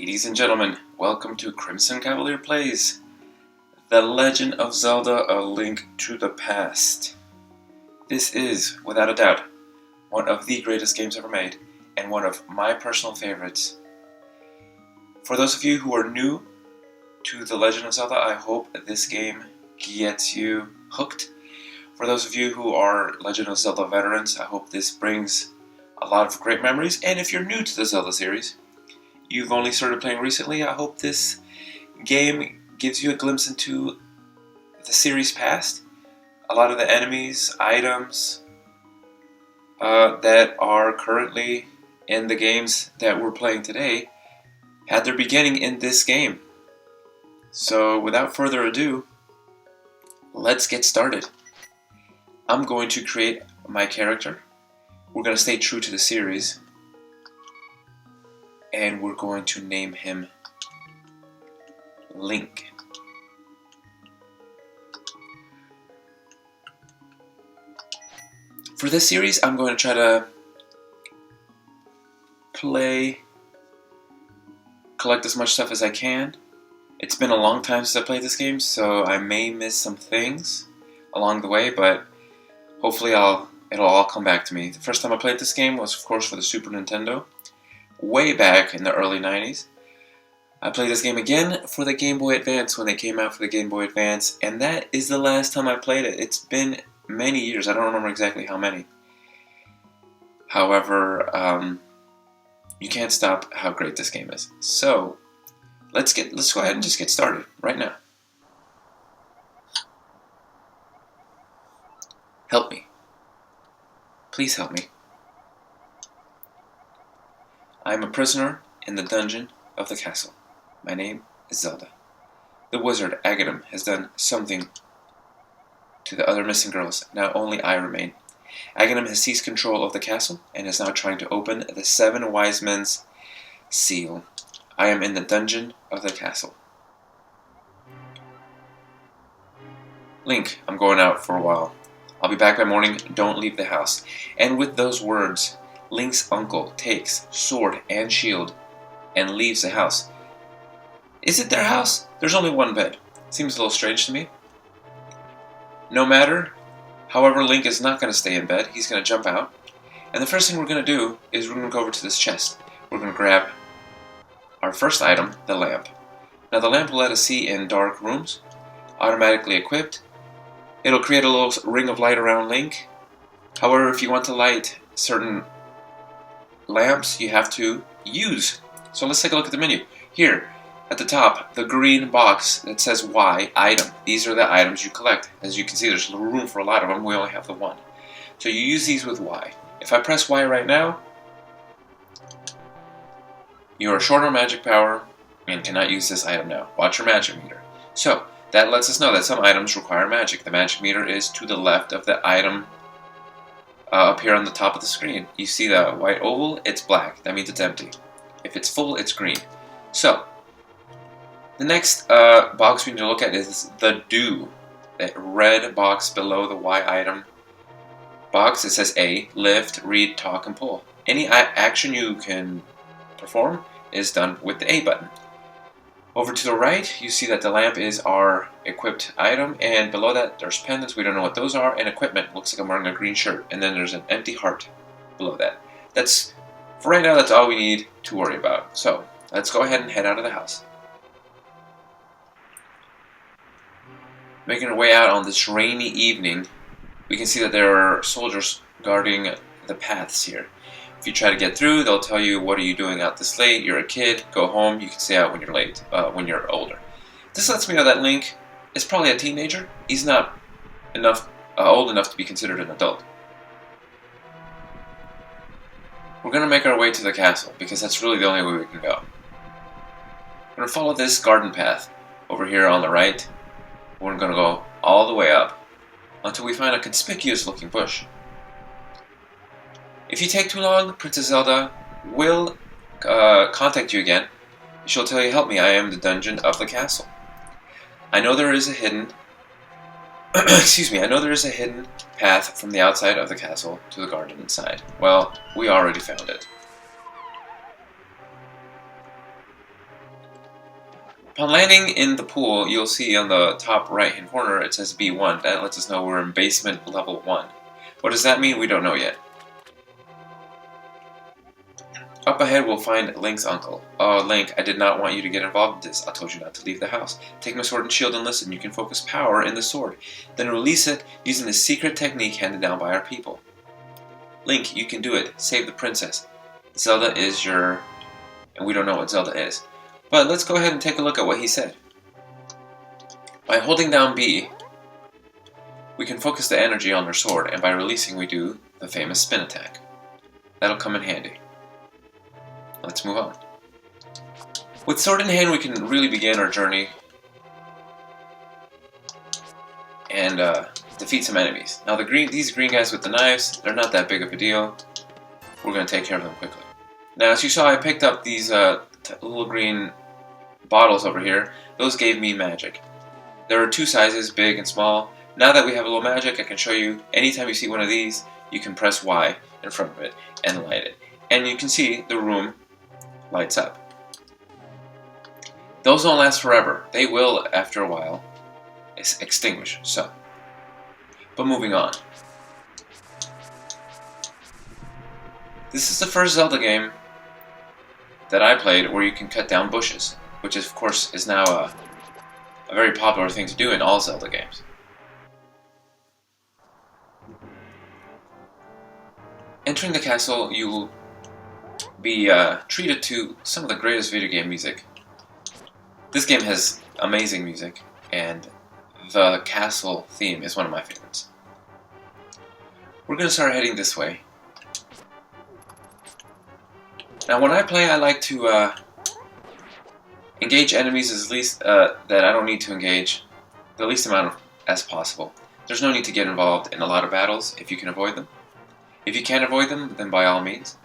Ladies and gentlemen, welcome to Crimson Cavalier Plays The Legend of Zelda: A Link to the Past. This is, without a doubt, one of the greatest games ever made, and one of my personal favorites. For those of you who are new to The Legend of Zelda, I hope this game gets you hooked. For those of you who are Legend of Zelda veterans, I hope this brings a lot of great memories. And if you're new to the Zelda series, you've only started playing recently, I hope this game gives you a glimpse into the series past. A lot of the enemies, items that are currently in the games that we're playing today had their beginning in this game. So without further ado, let's get started. I'm going to create my character. We're going to stay true to the series. And we're going to name him Link. For this series, I'm going to try to collect as much stuff as I can. It's been a long time since I played this game, so I may miss some things along the way, but hopefully it'll all come back to me. The first time I played this game was, of course, for the Super Nintendo. Way back in the early 90s. I played this game again for the Game Boy Advance when they came out for the Game Boy Advance, and that is the last time I played it. It's been many years. I don't remember exactly how many. However, you can't stop how great this game is. So, let's go ahead and just get started right now. Help me. Please help me. I am a prisoner in the dungeon of the castle. My name is Zelda. The wizard, Aghanim, has done something to the other missing girls. Now only I remain. Aghanim has seized control of the castle and is now trying to open the 7 wise men's seal. I am in the dungeon of the castle. Link, I'm going out for a while. I'll be back by morning. Don't leave the house. And with those words, Link's uncle takes sword and shield and leaves the house. Is it their house? There's only one bed. Seems a little strange to me. No matter. However, Link is not going to stay in bed. He's going to jump out. And the first thing we're going to do is we're going to go over to this chest. We're going to grab our first item, the lamp. Now the lamp will let us see in dark rooms. Automatically equipped. It'll create a little ring of light around Link. However, if you want to light certain lamps, you have to use. So let's take a look at the menu. Here, at the top, the green box that says Y, item. These are the items you collect. As you can see, there's room for a lot of them. We only have the one. So you use these with Y. If I press Y right now, you are short on magic power and cannot use this item now. Watch your magic meter. So, that lets us know that some items require magic. The magic meter is to the left of the item up here on the top of the screen. You see the white oval? It's black. That means it's empty. If it's full, it's green. So, the next box we need to look at is the do. That red box below the Y item box. It says A, lift, read, talk, and pull. Any action you can perform is done with the A button. Over to the right, you see that the lamp is our equipped item, and below that there's pendants, we don't know what those are, and equipment, looks like I'm wearing a green shirt, and then there's an empty heart below that. For right now, that's all we need to worry about. So, let's go ahead and head out of the house. Making our way out on this rainy evening, we can see that there are soldiers guarding the paths here. If you try to get through, they'll tell you, what are you doing out this late? You're a kid, go home, you can stay out when you're late, when you're older. This lets me know that Link is probably a teenager. He's not old enough to be considered an adult. We're going to make our way to the castle, because that's really the only way we can go. We're going to follow this garden path over here on the right. We're going to go all the way up until we find a conspicuous looking bush. If you take too long, Princess Zelda will contact you again. She'll tell you, help me, I am the dungeon of the castle. I know there is a hidden I know there is a hidden path from the outside of the castle to the garden inside. Well, we already found it. Upon landing in the pool, you'll see on the top right-hand corner it says B1. That lets us know we're in basement level 1. What does that mean? We don't know yet. Up ahead, we'll find Link's uncle. Oh, Link, I did not want you to get involved in this. I told you not to leave the house. Take my sword and shield and listen. You can focus power in the sword. Then release it using the secret technique handed down by our people. Link, you can do it. Save the princess. Zelda is your... And we don't know what Zelda is. But let's go ahead and take a look at what he said. By holding down B, we can focus the energy on their sword, and by releasing we do the famous spin attack. That'll come in handy. Let's move on. With sword in hand, we can really begin our journey and defeat some enemies. Now these green guys with the knives, they're not that big of a deal. We're going to take care of them quickly. Now, as you saw, I picked up these little green bottles over here. Those gave me magic. There are two sizes, big and small. Now that we have a little magic, I can show you, anytime you see one of these, you can press Y in front of it and light it. And you can see the room lights up. Those don't last forever. They will, after a while, extinguish. But moving on. This is the first Zelda game that I played where you can cut down bushes, which of course is now a very popular thing to do in all Zelda games. Entering the castle, you will be treated to some of the greatest video game music. This game has amazing music, and the castle theme is one of my favorites. We're going to start heading this way. Now when I play, I like to engage enemies that I don't need to engage, the least amount as possible. There's no need to get involved in a lot of battles if you can avoid them. If you can't avoid them, then by all means.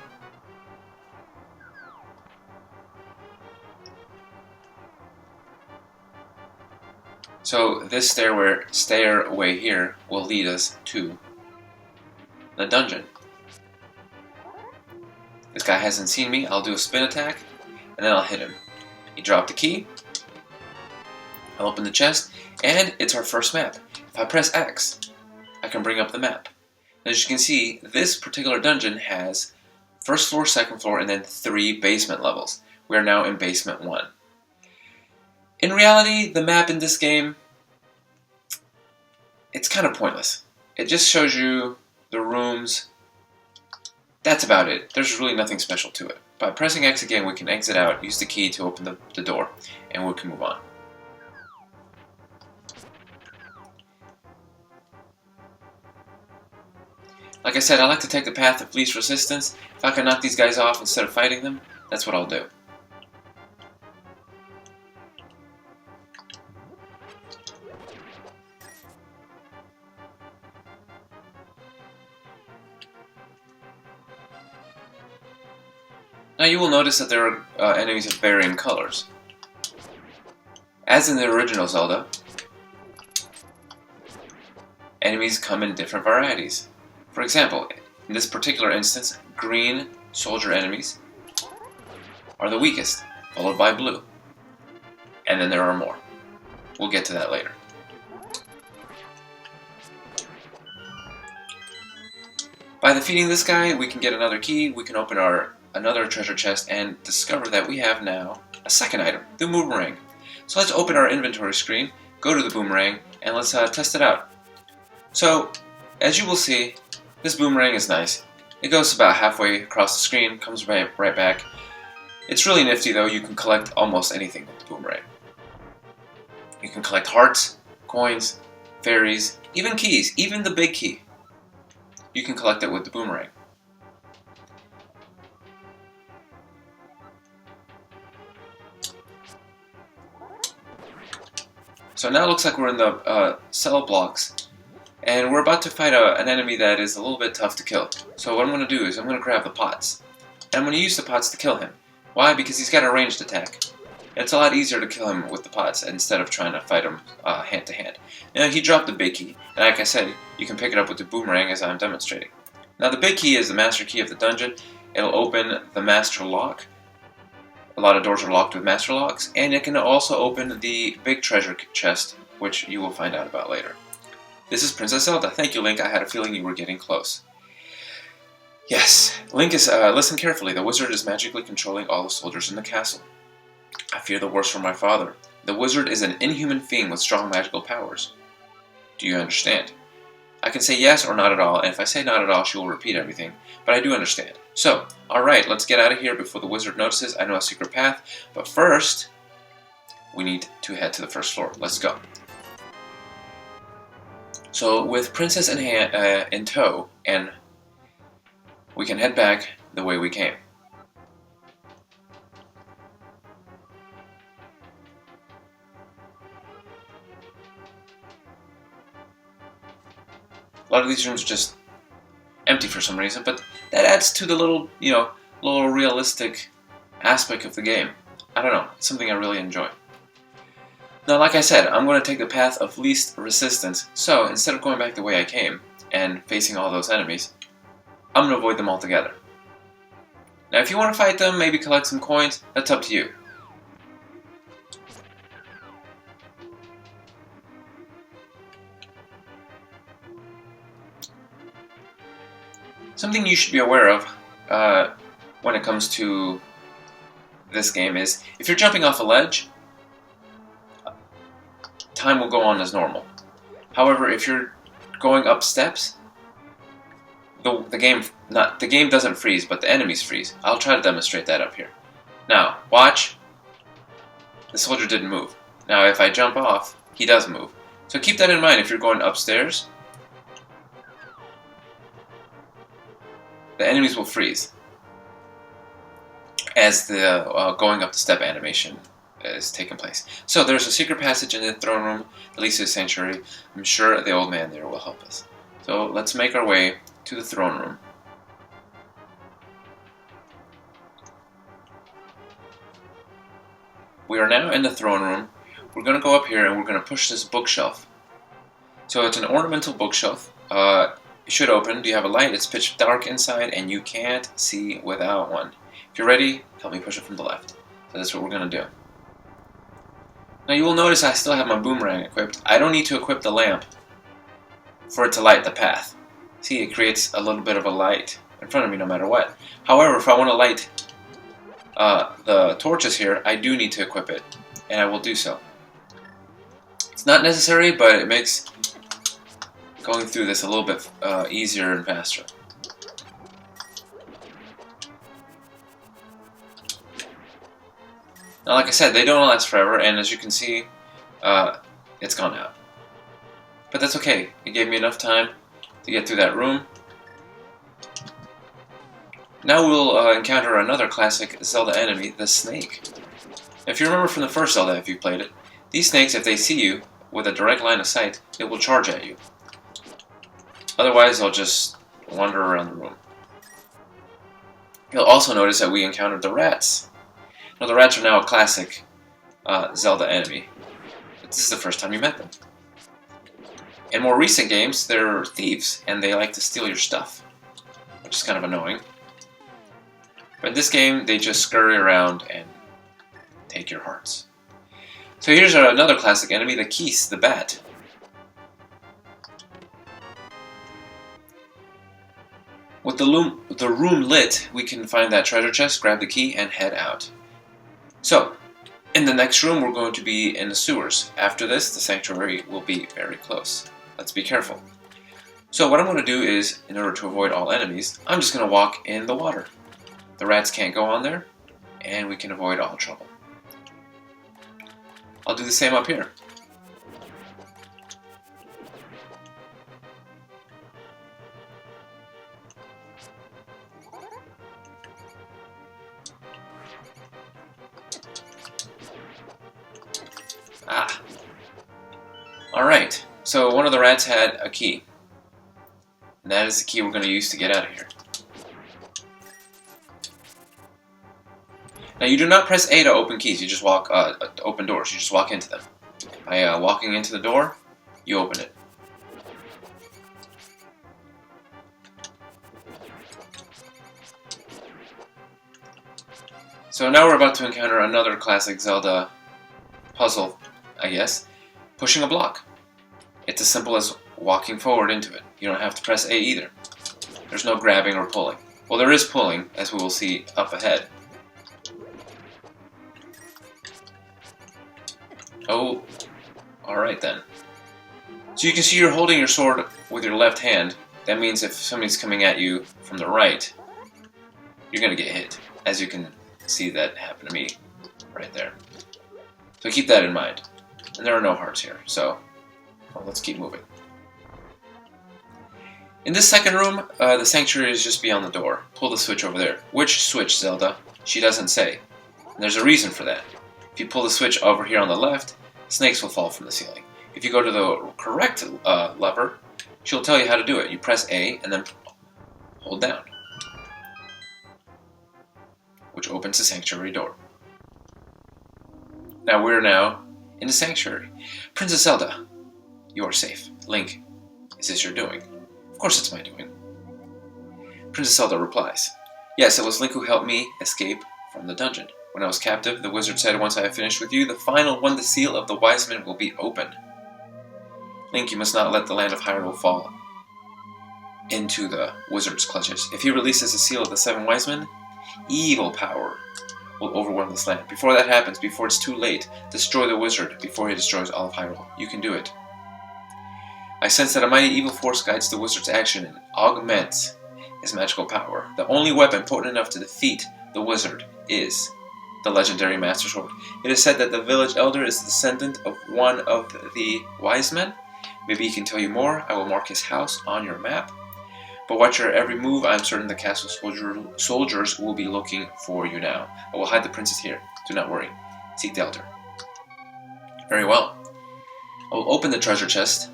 So this stairway here will lead us to the dungeon. This guy hasn't seen me. I'll do a spin attack, and then I'll hit him. He dropped the key. I'll open the chest, and it's our first map. If I press X, I can bring up the map. As you can see, this particular dungeon has first floor, second floor, and then 3 basement levels. We are now in basement 1. In reality, the map in this game, it's kind of pointless. It just shows you the rooms. That's about it. There's really nothing special to it. By pressing X again, we can exit out, use the key to open the door, and we can move on. Like I said, I like to take the path of least resistance. If I can knock these guys off instead of fighting them, that's what I'll do. Now you will notice that there are enemies of varying colors. As in the original Zelda, enemies come in different varieties. For example, in this particular instance, green soldier enemies are the weakest, followed by blue. And then there are more. We'll get to that later. By defeating this guy, we can get another key, we can open another treasure chest, and discover that we have now a second item, the boomerang. So let's open our inventory screen, go to the boomerang, and let's test it out. So, as you will see, this boomerang is nice. It goes about halfway across the screen, comes right back. It's really nifty though, you can collect almost anything with the boomerang. You can collect hearts, coins, fairies, even keys, even the big key. You can collect it with the boomerang. So now it looks like we're in the cell blocks, and we're about to fight an enemy that is a little bit tough to kill. So what I'm going to do is I'm going to grab the pots, and I'm going to use the pots to kill him. Why? Because he's got a ranged attack. It's a lot easier to kill him with the pots instead of trying to fight him hand to hand. Now he dropped the big key, and like I said, you can pick it up with the boomerang as I'm demonstrating. Now the big key is the master key of the dungeon. It'll open the master lock, A lot of doors are locked with master locks, and it can also open the big treasure chest, which you will find out about later. This is Princess Zelda. Thank you, Link. I had a feeling you were getting close. Yes, Link is, listen carefully. The wizard is magically controlling all the soldiers in the castle. I fear the worst for my father. The wizard is an inhuman fiend with strong magical powers. Do you understand? I can say yes or not at all, and if I say not at all, she will repeat everything, but I do understand. So, alright, let's get out of here before the wizard notices. I know a secret path, but first, we need to head to the first floor. Let's go. So, with Princess in tow, and we can head back the way we came. A lot of these rooms are just empty for some reason, but that adds to the little, little realistic aspect of the game. I don't know, it's something I really enjoy. Now, like I said, I'm going to take the path of least resistance, so instead of going back the way I came and facing all those enemies, I'm going to avoid them altogether. Now, if you want to fight them, maybe collect some coins, that's up to you. Something you should be aware of when it comes to this game is, if you're jumping off a ledge, time will go on as normal. However, if you're going up steps, the game doesn't freeze, but the enemies freeze. I'll try to demonstrate that up here. Now, watch. The soldier didn't move. Now, if I jump off, he does move. So keep that in mind if you're going upstairs. The enemies will freeze as the going up the step animation is taking place. So there's a secret passage in the throne room that leads to the sanctuary. I'm sure the old man there will help us. So let's make our way to the throne room. We are now in the throne room. We're going to go up here and we're going to push this bookshelf. So it's an ornamental bookshelf. It should open. Do you have a light? It's pitch dark inside and you can't see without one. If you're ready, help me push it from the left. So that's what we're going to do. Now you will notice I still have my boomerang equipped. I don't need to equip the lamp for it to light the path. See, it creates a little bit of a light in front of me no matter what. However, if I want to light the torches here, I do need to equip it, and I will do so. It's not necessary, but it makes going through this a little bit easier and faster. Now, like I said, they don't last forever, and as you can see, it's gone out. But that's okay. It gave me enough time to get through that room. Now we'll encounter another classic Zelda enemy, the snake. If you remember from the first Zelda, if you played it, these snakes, if they see you with a direct line of sight, they will charge at you. Otherwise, they'll just wander around the room. You'll also notice that we encountered the rats. Now, the rats are now a classic Zelda enemy. This is the first time you met them. In more recent games, they're thieves, and they like to steal your stuff, which is kind of annoying. But in this game, they just scurry around and take your hearts. So here's another classic enemy, the Keese, the bat. With the room lit, we can find that treasure chest, grab the key, and head out. So, in the next room, we're going to be in the sewers. After this, the sanctuary will be very close. Let's be careful. So what I'm going to do is, in order to avoid all enemies, I'm just going to walk in the water. The rats can't go on there, and we can avoid all trouble. I'll do the same up here. Ah. Alright, so one of the rats had a key. And that is the key we're going to use to get out of here. Now you do not press A to open keys, you just walk, open doors, you just walk into them. By walking into the door, you open it. So now we're about to encounter another classic Zelda puzzle, I guess. Pushing a block. It's as simple as walking forward into it. You don't have to press A either. There's no grabbing or pulling. Well, there is pulling, as we will see up ahead. Oh, alright then. So you can see you're holding your sword with your left hand. That means if somebody's coming at you from the right, you're going to get hit. As you can see that happen to me right there. So keep that in mind. And there are no hearts here, so well, let's keep moving. In this second room, the sanctuary is just beyond the door. Pull the switch over there. Which switch, Zelda? She doesn't say. And there's a reason for that. If you pull the switch over here on the left, snakes will fall from the ceiling. If you go to the correct lever, she'll tell you how to do it. You press A and then hold down, which opens the sanctuary door. Now we're in the sanctuary. Princess Zelda, you are safe. Link, is this your doing? Of course it's my doing. Princess Zelda replies, yes, it was Link who helped me escape from the dungeon. When I was captive, the wizard said once I have finished with you, the final one, the seal of the wise men, will be opened. Link, you must not let the land of Hyrule fall into the wizard's clutches. If he releases the seal of the 7 wise men, evil power will overwhelm this land. Before that happens, before it's too late, destroy the wizard before he destroys all of Hyrule. You can do it. I sense that a mighty evil force guides the wizard's action and augments his magical power. The only weapon potent enough to defeat the wizard is the legendary Master Sword. It is said that the village elder is the descendant of one of the wise men. Maybe he can tell you more. I will mark his house on your map. But watch your every move. I am certain the castle soldiers will be looking for you now. I will hide the princess here. Do not worry. Seek the elder. Very well. I will open the treasure chest,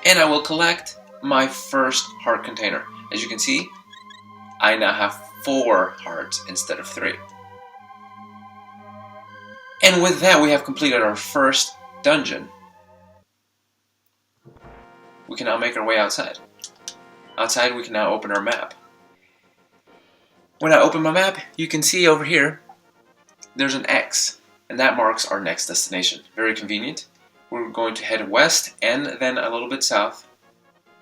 and I will collect my first heart container. As you can see, I now have 4 hearts instead of 3. And with that, we have completed our first dungeon. We can now make our way outside. Outside, we can now open our map. When I open my map, you can see over here, there's an X, and that marks our next destination. Very convenient. We're going to head west, and then a little bit south,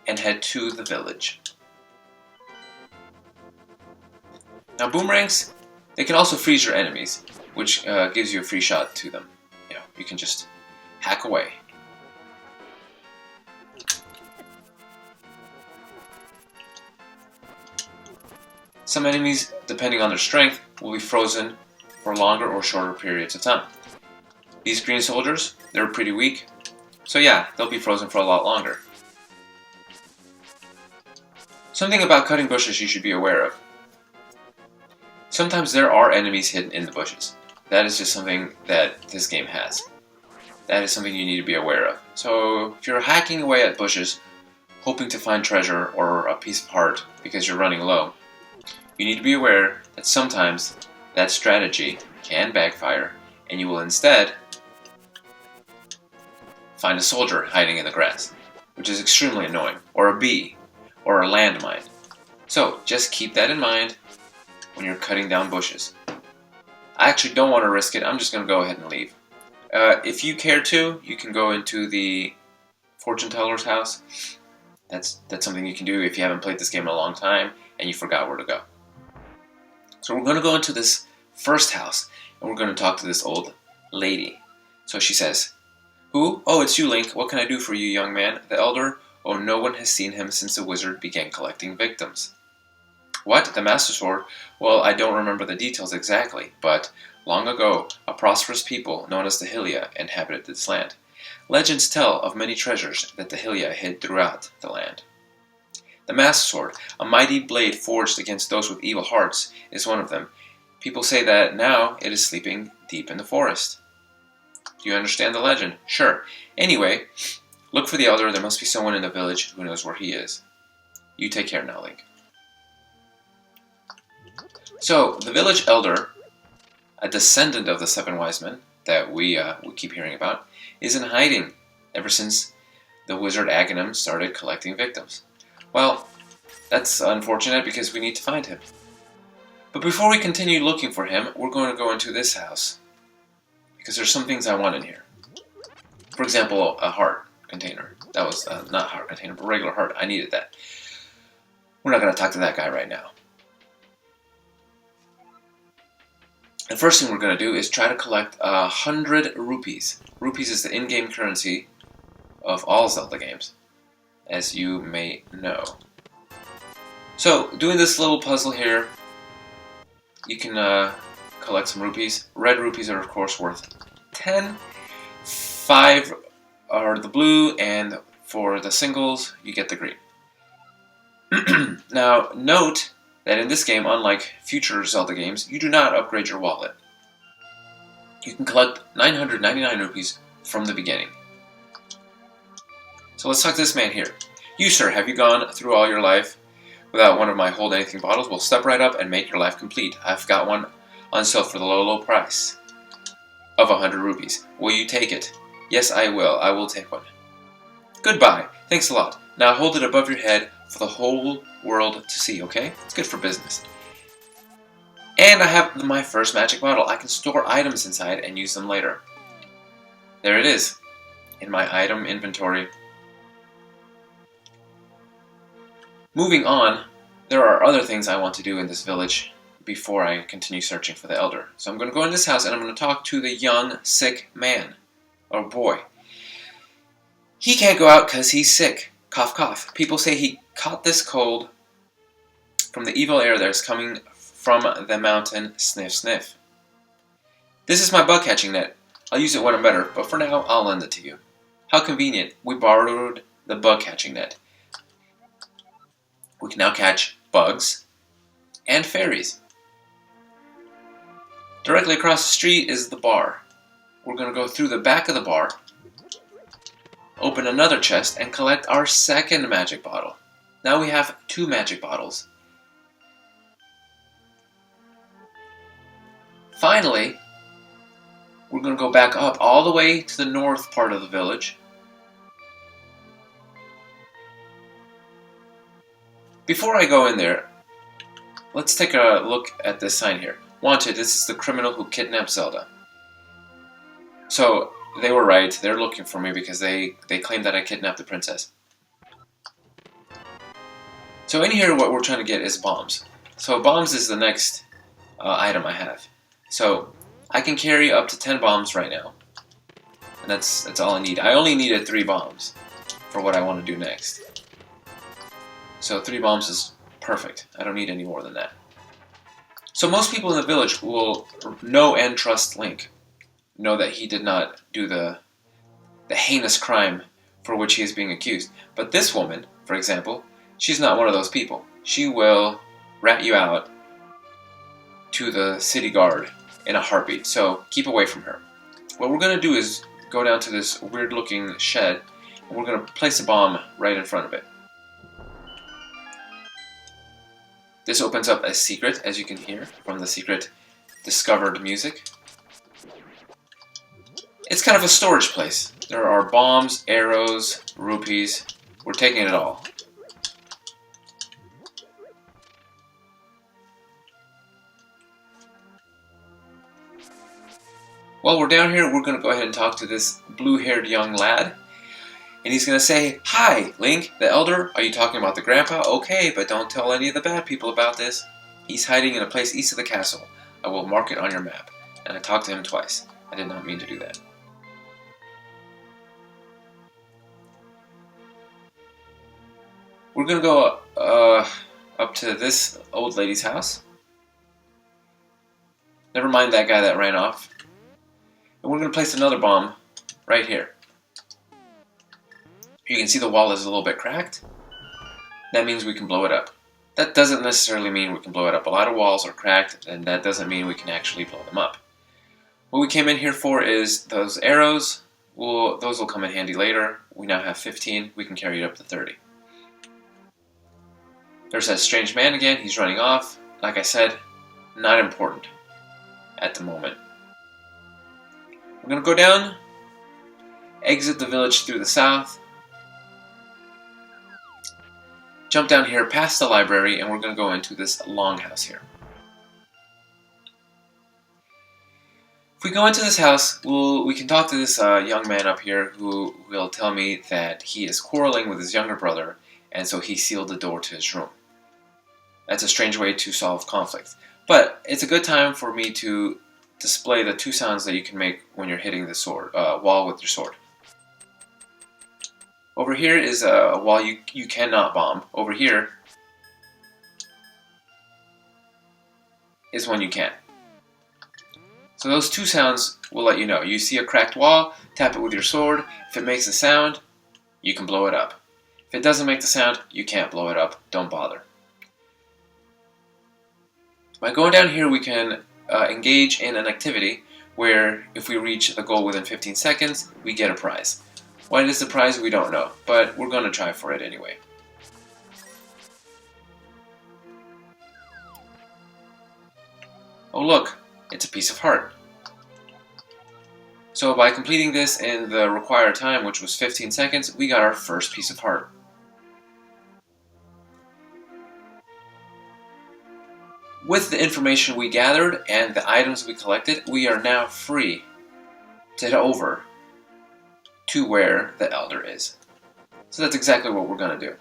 and head to the village. Now, boomerangs, they can also freeze your enemies, which gives you a free shot to them. You can just hack away. Some enemies, depending on their strength, will be frozen for longer or shorter periods of time. These green soldiers, they're pretty weak, so yeah, they'll be frozen for a lot longer. Something about cutting bushes you should be aware of. Sometimes there are enemies hidden in the bushes. That is just something that this game has. That is something you need to be aware of. So if you're hacking away at bushes, hoping to find treasure or a piece of heart because you're running low, you need to be aware that sometimes that strategy can backfire and you will instead find a soldier hiding in the grass, which is extremely annoying, or a bee, or a landmine. So just keep that in mind when you're cutting down bushes. I actually don't want to risk it. I'm just going to go ahead and leave. If you care to, you can go into the fortune teller's house. That's something you can do if you haven't played this game in a long time and you forgot where to go. So we're going to go into this first house and we're going to talk to this old lady. So she says, "Who? Oh, it's you, Link. What can I do for you, young man? The elder? Oh, no one has seen him since the wizard began collecting victims." "What? The Master Sword? Well, I don't remember the details exactly, but long ago, a prosperous people known as the Hylia inhabited this land. Legends tell of many treasures that the Hylia hid throughout the land. The Master Sword, a mighty blade forged against those with evil hearts, is one of them. People say that now it is sleeping deep in the forest." "Do you understand the legend?" "Sure. Anyway, look for the elder. There must be someone in the village who knows where he is. You take care now, Link." So, the village elder, a descendant of the 7 wise men that we keep hearing about, is in hiding ever since the wizard Aghanim started collecting victims. Well, that's unfortunate because we need to find him. But before we continue looking for him, we're going to go into this house, because there's some things I want in here. For example, a heart container. That was not a heart container, but regular heart. I needed that. We're not going to talk to that guy right now. The first thing we're going to do is try to collect 100 rupees. Rupees is the in-game currency of all Zelda games, as you may know. So, doing this little puzzle here, you can collect some rupees. Red rupees are, of course, worth 10. 5 are the blue, and for the singles, you get the green. Now, note that in this game, unlike future Zelda games, you do not upgrade your wallet. You can collect 999 rupees from the beginning. So let's talk to this man here. You, sir, have you gone through all your life without one of my Hold Anything bottles? Well, step right up and make your life complete. I've got one on sale for the low, low price of 100 rupees. Will you take it? Yes, I will. I will take one. Goodbye. Thanks a lot. Now hold it above your head for the whole world to see, okay? It's good for business. And I have my first magic bottle. I can store items inside and use them later. There it is, in my item inventory. Moving on, there are other things I want to do in this village before I continue searching for the elder. So I'm going to go in this house and I'm going to talk to the young, sick man, or boy. He can't go out because he's sick. Cough, cough. People say he caught this cold from the evil air that's coming from the mountain. Sniff, sniff. This is my bug catching net. I'll use it when I'm better, but for now, I'll lend it to you. How convenient. We borrowed the bug catching net. We can now catch bugs and fairies. Directly across the street is the bar. We're going to go through the back of the bar, open another chest, and collect our second magic bottle. Now we have 2 magic bottles. Finally, we're going to go back up all the way to the north part of the village. Before I go in there, let's take a look at this sign here. Wanted, this is the criminal who kidnapped Zelda. So, they were right. They're looking for me because they claim that I kidnapped the princess. So in here, what we're trying to get is bombs. So bombs is the next item I have. So I can carry up to 10 bombs right now. And that's all I need. I only needed 3 bombs for what I want to do next. So 3 bombs is perfect. I don't need any more than that. So most people in the village will know and trust Link. Know that he did not do the heinous crime for which he is being accused. But this woman, for example, she's not one of those people. She will rat you out to the city guard in a heartbeat, so keep away from her. What we're going to do is go down to this weird looking shed, and we're going to place a bomb right in front of it. This opens up a secret, as you can hear from the secret discovered music. It's kind of a storage place. There are bombs, arrows, rupees. We're taking it all. While we're down here, we're going to go ahead and talk to this blue-haired young lad. And he's going to say, "Hi, Link, the elder. Are you talking about the grandpa? Okay, but don't tell any of the bad people about this. He's hiding in a place east of the castle. I will mark it on your map." And I talked to him twice. I did not mean to do that. We're going to go up to this old lady's house. Never mind that guy that ran off. And we're going to place another bomb right here. You can see the wall is a little bit cracked. That means we can blow it up. That doesn't necessarily mean we can blow it up. A lot of walls are cracked, and that doesn't mean we can actually blow them up. What we came in here for is those arrows. Those will come in handy later. We now have 15. We can carry it up to 30. There's that strange man again. He's running off. Like I said, not important at the moment. We're going to go down, exit the village through the south, jump down here past the library, and we're going to go into this longhouse here. we go into this house, we can talk to this young man up here who will tell me that he is quarreling with his younger brother, and so he sealed the door to his room. That's a strange way to solve conflict. But it's a good time for me to display the two sounds that you can make when you're hitting the wall with your sword. Over here is a wall you cannot bomb. Over here is one you can. So those two sounds will let you know. You see a cracked wall, tap it with your sword. If it makes a sound, you can blow it up. If it doesn't make the sound, you can't blow it up. Don't bother. By going down here, we can engage in an activity where if we reach the goal within 15 seconds, we get a prize. What is the prize? We don't know, but we're going to try for it anyway. Oh look, it's a piece of heart. So by completing this in the required time, which was 15 seconds, we got our first piece of heart. With the information we gathered and the items we collected, we are now free to head over to where the Elder is. So that's exactly what we're going to do.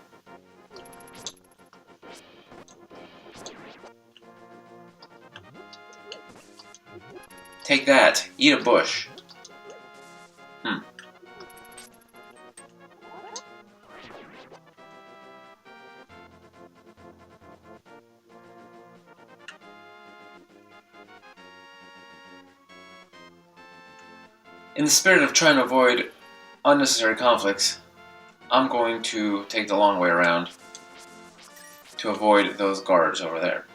Take that. Eat a bush. In the spirit of trying to avoid unnecessary conflicts, I'm going to take the long way around to avoid those guards over there.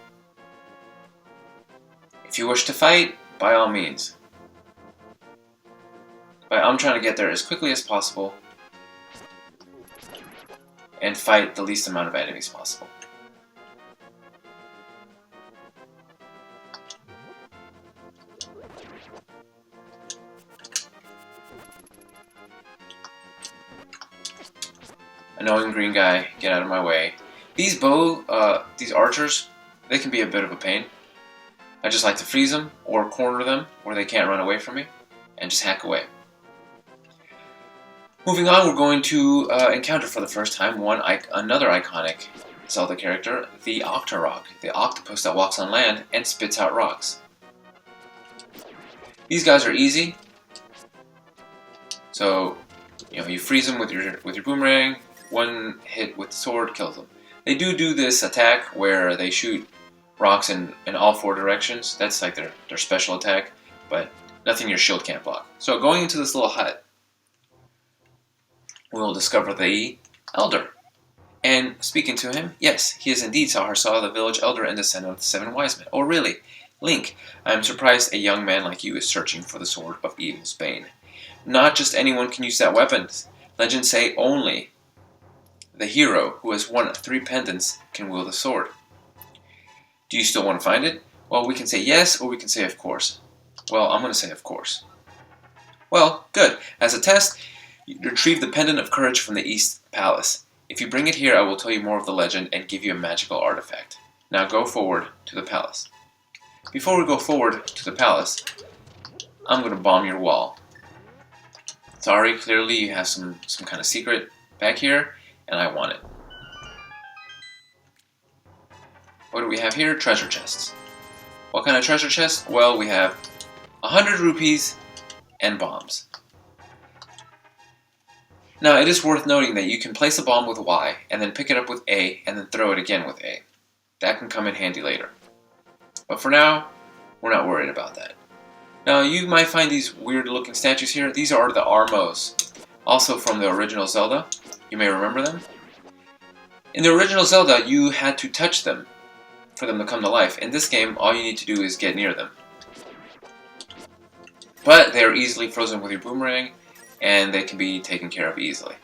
If you wish to fight, by all means. But I'm trying to get there as quickly as possible and fight the least amount of enemies possible. Annoying green guy, get out of my way. These archers, they can be a bit of a pain. I just like to freeze them or corner them where they can't run away from me and just hack away. Moving on, we're going to encounter for the first time another iconic Zelda character, the Octorok, the octopus that walks on land and spits out rocks. These guys are easy, so you freeze them with your boomerang. One hit with the sword kills them. They do this attack where they shoot rocks in all four directions. That's like their special attack, but nothing your shield can't block. So going into this little hut, we'll discover the Elder. And speaking to him, yes, he is indeed Saharsaw, the village elder and descendant of the 7 wise men. Oh really? Link, I am surprised a young man like you is searching for the sword of evil's bane. Not just anyone can use that weapon. Legends say only the hero who has won 3 pendants can wield the sword. Do you still want to find it? Well, we can say yes, or we can say of course. Well, I'm going to say of course. Well, good. As a test, you retrieve the Pendant of Courage from the East Palace. If you bring it here, I will tell you more of the legend and give you a magical artifact. Now go forward to the palace. Before we go forward to the palace, I'm going to bomb your wall. Sorry, clearly you have some kind of secret back here, and I want it. What do we have here? Treasure chests. What kind of treasure chest? Well, we have 100 rupees and bombs. Now, it is worth noting that you can place a bomb with Y, and then pick it up with A, and then throw it again with A. That can come in handy later. But for now, we're not worried about that. Now, you might find these weird-looking statues here. These are the Armos, also from the original Zelda. You may remember them. In the original Zelda, you had to touch them for them to come to life. In this game, all you need to do is get near them. But they are easily frozen with your boomerang, and they can be taken care of easily.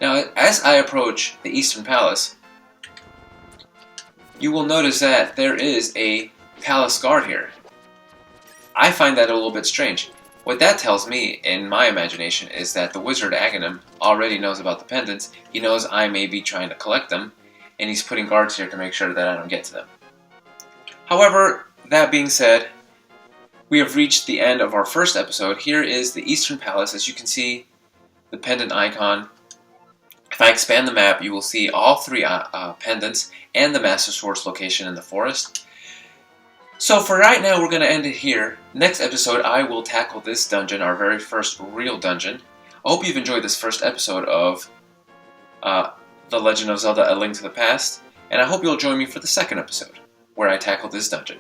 Now, as I approach the Eastern Palace, you will notice that there is a palace guard here. I find that a little bit strange. What that tells me, in my imagination, is that the wizard Aghanim already knows about the pendants. He knows I may be trying to collect them, and he's putting guards here to make sure that I don't get to them. However, that being said, we have reached the end of our first episode. Here is the Eastern Palace. As you can see, the pendant icon. If I expand the map, you will see all three pendants and the Master Sword's location in the forest. So for right now, we're going to end it here. Next episode, I will tackle this dungeon, our very first real dungeon. I hope you've enjoyed this first episode of The Legend of Zelda: A Link to the Past, and I hope you'll join me for the second episode, where I tackle this dungeon.